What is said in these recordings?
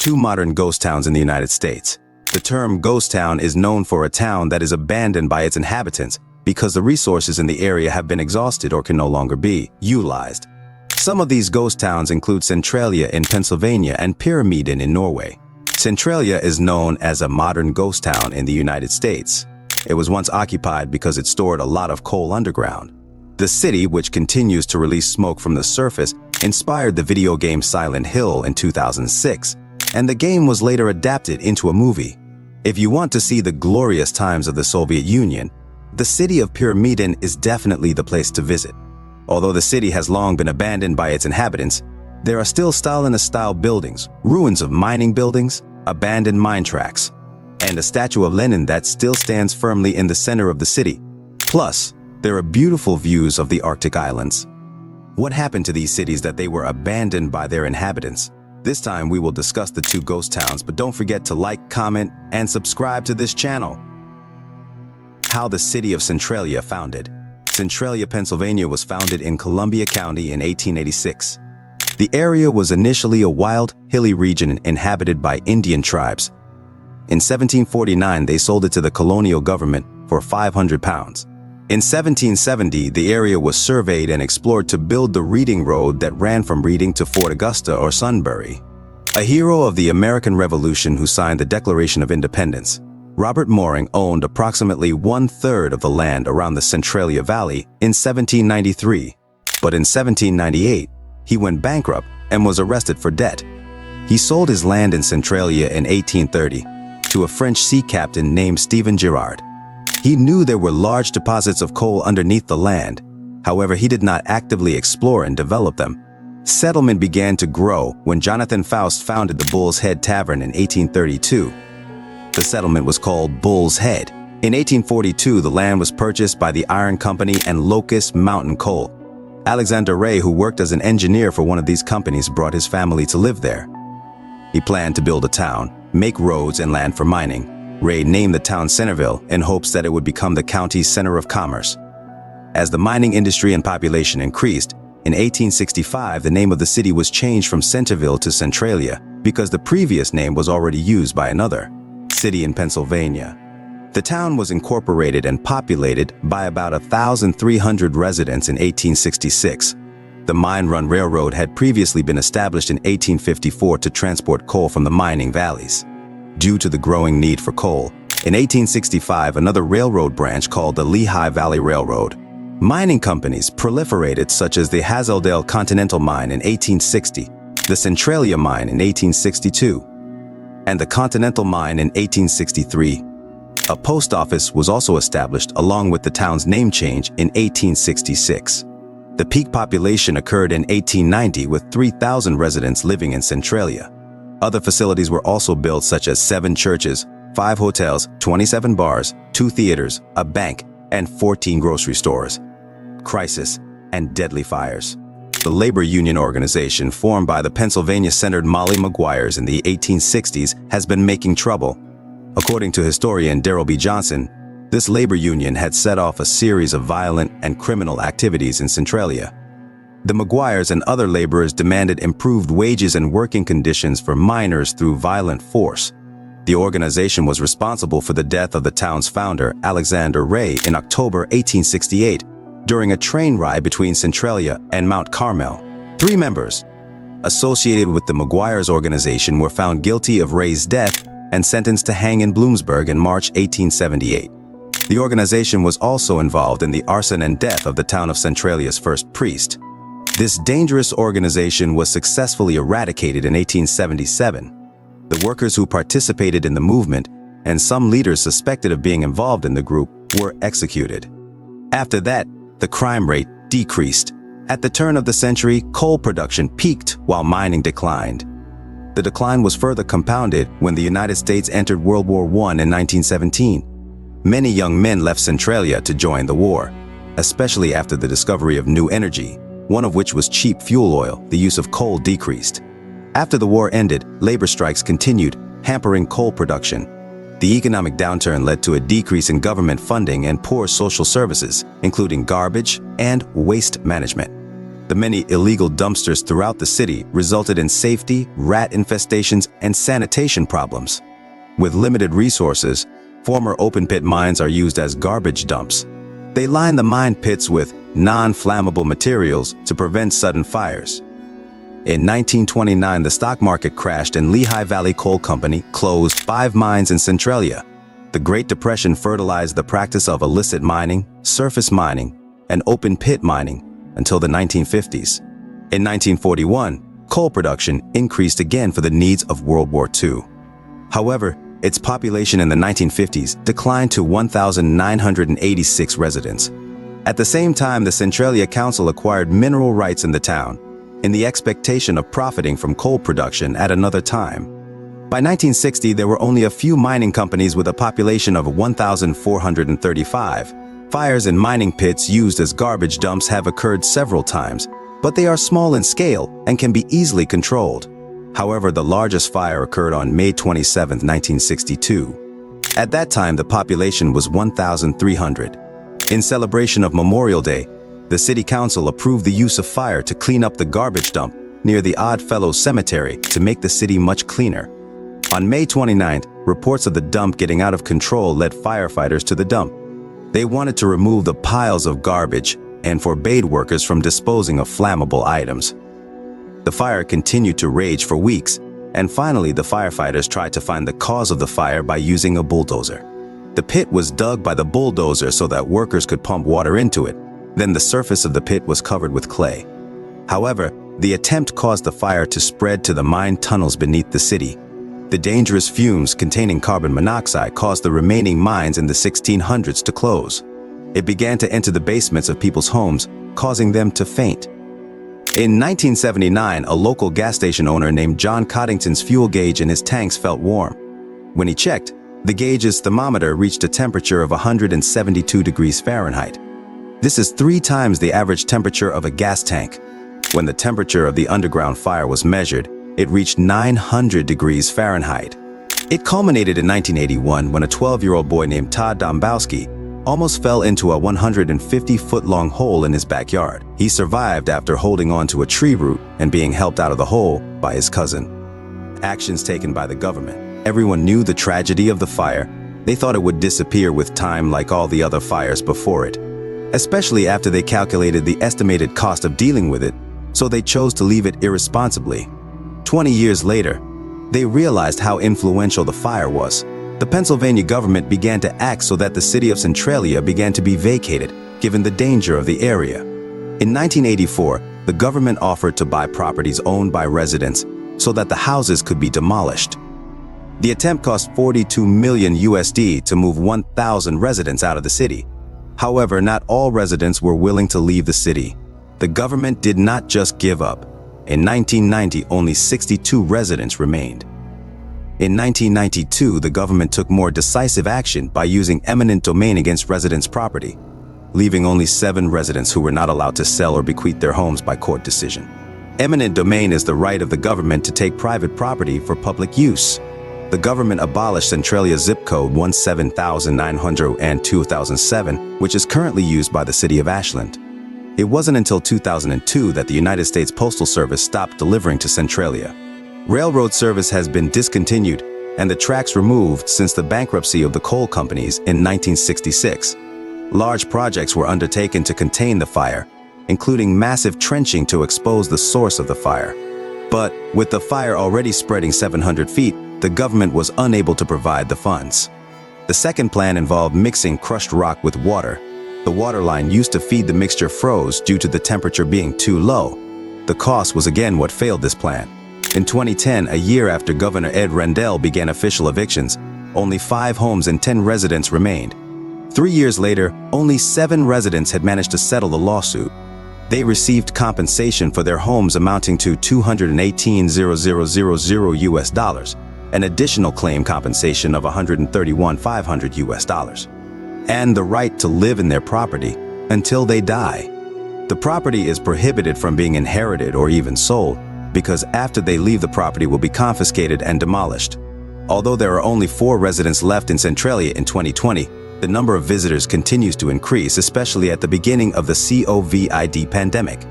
Two modern ghost towns in the United States. The term ghost town is known for a town that is abandoned by its inhabitants because the resources in the area have been exhausted or can no longer be utilized. Some of these ghost towns include Centralia in Pennsylvania and Pyramiden in Norway. Centralia is known as a modern ghost town in the United States. It was once occupied because it stored a lot of coal underground. The city, which continues to release smoke from the surface, inspired the video game Silent Hill in 2006, and the game was later adapted into a movie. If you want to see the glorious times of the Soviet Union, the city of Pyramiden is definitely the place to visit. Although the city has long been abandoned by its inhabitants, there are still Stalinist-style buildings, ruins of mining buildings, abandoned mine tracks, and a statue of Lenin that still stands firmly in the center of the city. Plus, there are beautiful views of the Arctic islands. What happened to these cities that they were abandoned by their inhabitants? This time we will discuss the two ghost towns, but don't forget to like, comment, and subscribe to this channel. How the city of Centralia founded. Centralia, Pennsylvania was founded in Columbia County in 1886. The area was initially a wild, hilly region inhabited by Indian tribes. In 1749, they sold it to the colonial government for £500. In 1770, the area was surveyed and explored to build the Reading Road that ran from Reading to Fort Augusta or Sunbury. A hero of the American Revolution who signed the Declaration of Independence, Robert Moring owned approximately 1/3 of the land around the Centralia Valley in 1793. But in 1798, he went bankrupt and was arrested for debt. He sold his land in Centralia in 1830 to a French sea captain named Stephen Girard. He knew there were large deposits of coal underneath the land. However, he did not actively explore and develop them. Settlement began to grow when Jonathan Faust founded the Bull's Head Tavern in 1832. The settlement was called Bull's Head. In 1842, the land was purchased by the Iron Company and Locust Mountain Coal. Alexander Ray, who worked as an engineer for one of these companies, brought his family to live there. He planned to build a town, make roads and land for mining. Ray named the town Centerville in hopes that it would become the county's center of commerce. As the mining industry and population increased, in 1865 the name of the city was changed from Centerville to Centralia because the previous name was already used by another city in Pennsylvania. The town was incorporated and populated by about 1,300 residents in 1866. The Mine Run Railroad had previously been established in 1854 to transport coal from the mining valleys. Due to the growing need for coal, in 1865 another railroad branch called the Lehigh Valley Railroad. Mining companies proliferated, such as the Hazeldale Continental Mine in 1860, the Centralia Mine in 1862, and the Continental Mine in 1863. A post office was also established along with the town's name change in 1866. The peak population occurred in 1890 with 3,000 residents living in Centralia. Other facilities were also built, such as 7 churches, 5 hotels, 27 bars, 2 theaters, a bank, and 14 grocery stores. Crisis and deadly fires. The labor union organization formed by the Pennsylvania-centered Molly Maguires in the 1860s has been making trouble. According to historian Darrell B. Johnson, this labor union had set off a series of violent and criminal activities in Centralia. The Maguires and other laborers demanded improved wages and working conditions for miners through violent force. The organization was responsible for the death of the town's founder, Alexander Ray, in October 1868 during a train ride between Centralia and Mount Carmel. 3 members associated with the Maguires organization were found guilty of Ray's death and sentenced to hang in Bloomsburg in March 1878. The organization was also involved in the arson and death of the town of Centralia's first priest. This dangerous organization was successfully eradicated in 1877. The workers who participated in the movement and some leaders suspected of being involved in the group were executed. After that, the crime rate decreased. At the turn of the century, coal production peaked while mining declined. The decline was further compounded when the United States entered World War I in 1917. Many young men left Centralia to join the war, especially after the discovery of new energy, one of which was cheap fuel oil. The use of coal decreased. After the war ended, labor strikes continued, hampering coal production. The economic downturn led to a decrease in government funding and poor social services, including garbage and waste management. The many illegal dumpsters throughout the city resulted in safety, rat infestations, and sanitation problems. With limited resources, former open-pit mines are used as garbage dumps. They line the mine pits with non-flammable materials to prevent sudden fires. In 1929, the stock market crashed and Lehigh Valley Coal Company closed 5 mines in Centralia. The Great Depression fertilized the practice of illicit mining, surface mining, and open-pit mining until the 1950s. In 1941, coal production increased again for the needs of World War II. However, its population in the 1950s declined to 1,986 residents. At the same time, the Centralia Council acquired mineral rights in the town, in the expectation of profiting from coal production at another time. By 1960, there were only a few mining companies with a population of 1,435. Fires in mining pits used as garbage dumps have occurred several times, but they are small in scale and can be easily controlled. However, the largest fire occurred on May 27, 1962. At that time, the population was 1,300. In celebration of Memorial Day, the City Council approved the use of fire to clean up the garbage dump near the Oddfellows Cemetery to make the city much cleaner. On May 29th, reports of the dump getting out of control led firefighters to the dump. They wanted to remove the piles of garbage and forbade workers from disposing of flammable items. The fire continued to rage for weeks, and finally the firefighters tried to find the cause of the fire by using a bulldozer. The pit was dug by the bulldozer so that workers could pump water into it. Then the surface of the pit was covered with clay. However, the attempt caused the fire to spread to the mine tunnels beneath the city. The dangerous fumes containing carbon monoxide caused the remaining mines in the 1600s to close. It began to enter the basements of people's homes, causing them to faint. In 1979, a local gas station owner named John Coddington's fuel gauge in his tanks felt warm. When he checked, the gauge's thermometer reached a temperature of 172 degrees Fahrenheit. This is 3 times the average temperature of a gas tank. When the temperature of the underground fire was measured, it reached 900 degrees Fahrenheit. It culminated in 1981 when a 12-year-old boy named Todd Dombowski almost fell into a 150-foot-long hole in his backyard. He survived after holding on to a tree root and being helped out of the hole by his cousin. Actions taken by the government. Everyone knew the tragedy of the fire. They thought it would disappear with time like all the other fires before it, especially after they calculated the estimated cost of dealing with it, so they chose to leave it irresponsibly. 20 years later, they realized how influential the fire was. The Pennsylvania government began to act so that the city of Centralia began to be vacated, given the danger of the area. In 1984, the government offered to buy properties owned by residents so that the houses could be demolished. The attempt cost $42 million to move 1,000 residents out of the city. However, not all residents were willing to leave the city. The government did not just give up. In 1990, only 62 residents remained. In 1992, the government took more decisive action by using eminent domain against residents' property, leaving only 7 residents who were not allowed to sell or bequeath their homes by court decision. Eminent domain is the right of the government to take private property for public use. The government abolished Centralia's zip code 17900 and 2007, which is currently used by the city of Ashland. It wasn't until 2002 that the United States Postal Service stopped delivering to Centralia. Railroad service has been discontinued and the tracks removed since the bankruptcy of the coal companies in 1966. Large projects were undertaken to contain the fire, including massive trenching to expose the source of the fire. But with the fire already spreading 700 feet, the government was unable to provide the funds. The second plan involved mixing crushed rock with water. The water line used to feed the mixture froze due to the temperature being too low. The cost was again what failed this plan. In 2010, a year after Governor Ed Rendell began official evictions, only 5 homes and 10 residents remained. 3 years later, only 7 residents had managed to settle the lawsuit. They received compensation for their homes amounting to $218,000 an additional claim compensation of $131,500, and the right to live in their property until they die. The property is prohibited from being inherited or even sold, because after they leave, the property will be confiscated and demolished. Although there are only 4 residents left in Centralia in 2020, the number of visitors continues to increase, especially at the beginning of the COVID pandemic.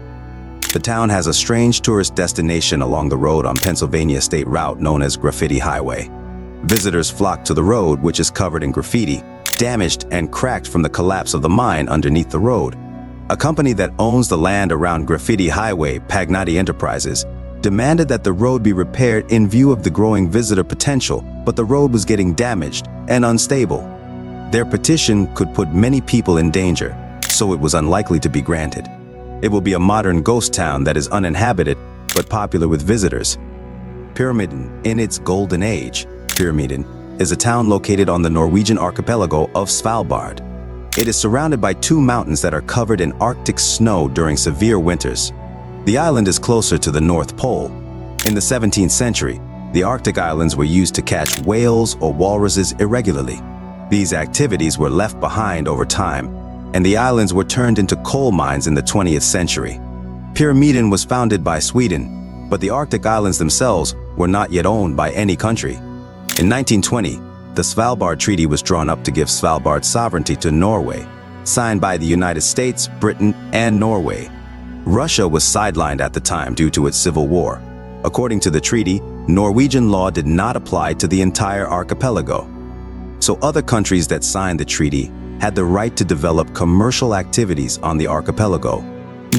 The town has a strange tourist destination along the road on Pennsylvania State Route known as Graffiti Highway. Visitors flock to the road, which is covered in graffiti, damaged and cracked from the collapse of the mine underneath the road. A company that owns the land around Graffiti Highway, Pagnati Enterprises, demanded that the road be repaired in view of the growing visitor potential, but the road was getting damaged and unstable. Their petition could put many people in danger, so it was unlikely to be granted. It will be a modern ghost town that is uninhabited but popular with visitors. Pyramiden, in its golden age, Pyramiden is a town located on the Norwegian archipelago of Svalbard. It is surrounded by two mountains that are covered in Arctic snow during severe winters. The island is closer to the North Pole. In the 17th century, the Arctic islands were used to catch whales or walruses irregularly. These activities were left behind over time, and the islands were turned into coal mines in the 20th century. Pyramiden was founded by Sweden, but the Arctic islands themselves were not yet owned by any country. In 1920, the Svalbard Treaty was drawn up to give Svalbard sovereignty to Norway, signed by the United States, Britain, and Norway. Russia was sidelined at the time due to its civil war. According to the treaty, Norwegian law did not apply to the entire archipelago. So other countries that signed the treaty had the right to develop commercial activities on the archipelago.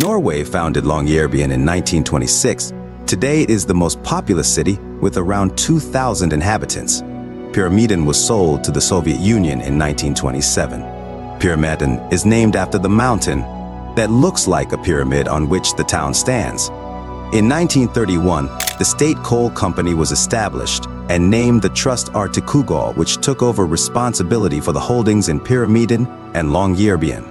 Norway founded Longyearbyen in 1926. Today it is the most populous city with around 2,000 inhabitants. Pyramiden was sold to the Soviet Union in 1927. Pyramiden is named after the mountain that looks like a pyramid on which the town stands. In 1931, the State Coal Company was established and named the Trust Artikugol, which took over responsibility for the holdings in Pyramiden and Longyearbyen.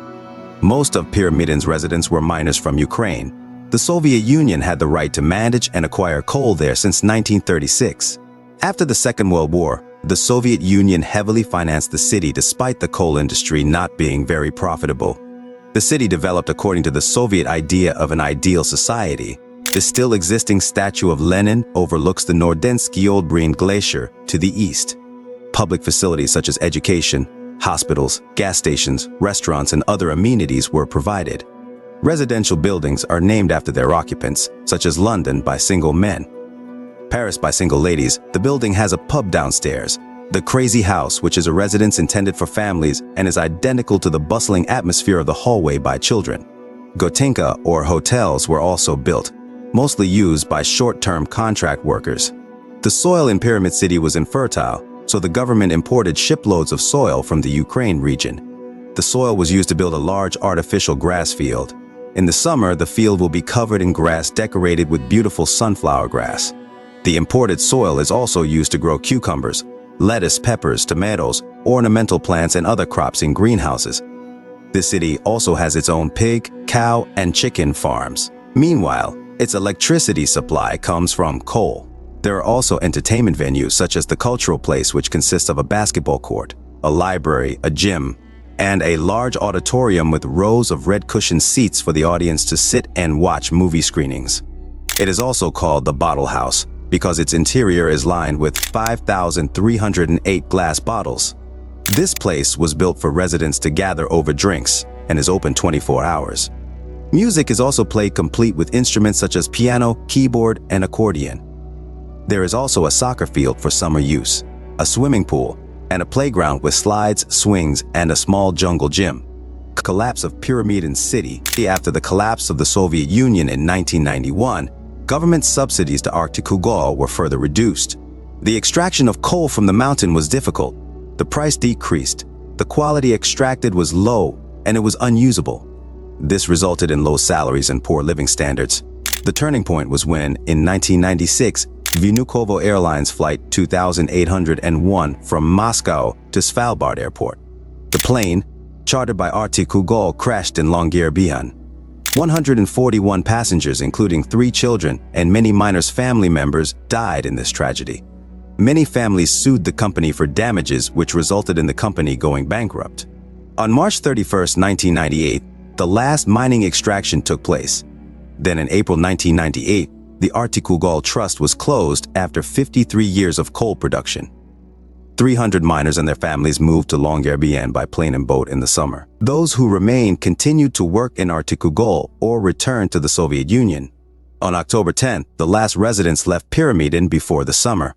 Most of Pyramiden's residents were miners from Ukraine. The Soviet Union had the right to manage and acquire coal there since 1936. After the Second World War, the Soviet Union heavily financed the city despite the coal industry not being very profitable. The city developed according to the Soviet idea of an ideal society. The still existing statue of Lenin overlooks the Nordensky Oldbreen Glacier to the east. Public facilities such as education, hospitals, gas stations, restaurants, and other amenities were provided. Residential buildings are named after their occupants, such as London by single men, Paris by single ladies. The building has a pub downstairs, the Crazy House, which is a residence intended for families and is identical to the bustling atmosphere of the hallway by children. Gotinka, or hotels, were also built, mostly used by short-term contract workers. The soil in Pyramid City was infertile, so the government imported shiploads of soil from the Ukraine region. The soil was used to build a large artificial grass field. In the summer, the field will be covered in grass decorated with beautiful sunflower grass. The imported soil is also used to grow cucumbers, lettuce, peppers, tomatoes, ornamental plants, and other crops in greenhouses. The city also has its own pig, cow, and chicken farms. Meanwhile, its electricity supply comes from coal. There are also entertainment venues such as the Cultural Place, which consists of a basketball court, a library, a gym, and a large auditorium with rows of red cushioned seats for the audience to sit and watch movie screenings. It is also called the Bottle House because its interior is lined with 5,308 glass bottles. This place was built for residents to gather over drinks and is open 24 hours. Music is also played complete with instruments such as piano, keyboard, and accordion. There is also a soccer field for summer use, a swimming pool, and a playground with slides, swings, and a small jungle gym. Collapse of Pyramiden City. After the collapse of the Soviet Union in 1991, government subsidies to Artikugol were further reduced. The extraction of coal from the mountain was difficult. The price decreased, the quality extracted was low, and it was unusable. This resulted in low salaries and poor living standards. The turning point was when, in 1996, Vnukovo Airlines Flight 2801 from Moscow to Svalbard Airport. The plane, chartered by Artikugol, crashed in Longyearbyen. 141 passengers, including 3 children and many miners' family members, died in this tragedy. Many families sued the company for damages, which resulted in the company going bankrupt. On March 31, 1998, the last mining extraction took place. Then in April 1998, the Artikugol Trust was closed after 53 years of coal production. 300 miners and their families moved to Longyearbyen by plane and boat in the summer. Those who remained continued to work in Artikugol or returned to the Soviet Union. On October 10th, the last residents left Pyramiden before the summer.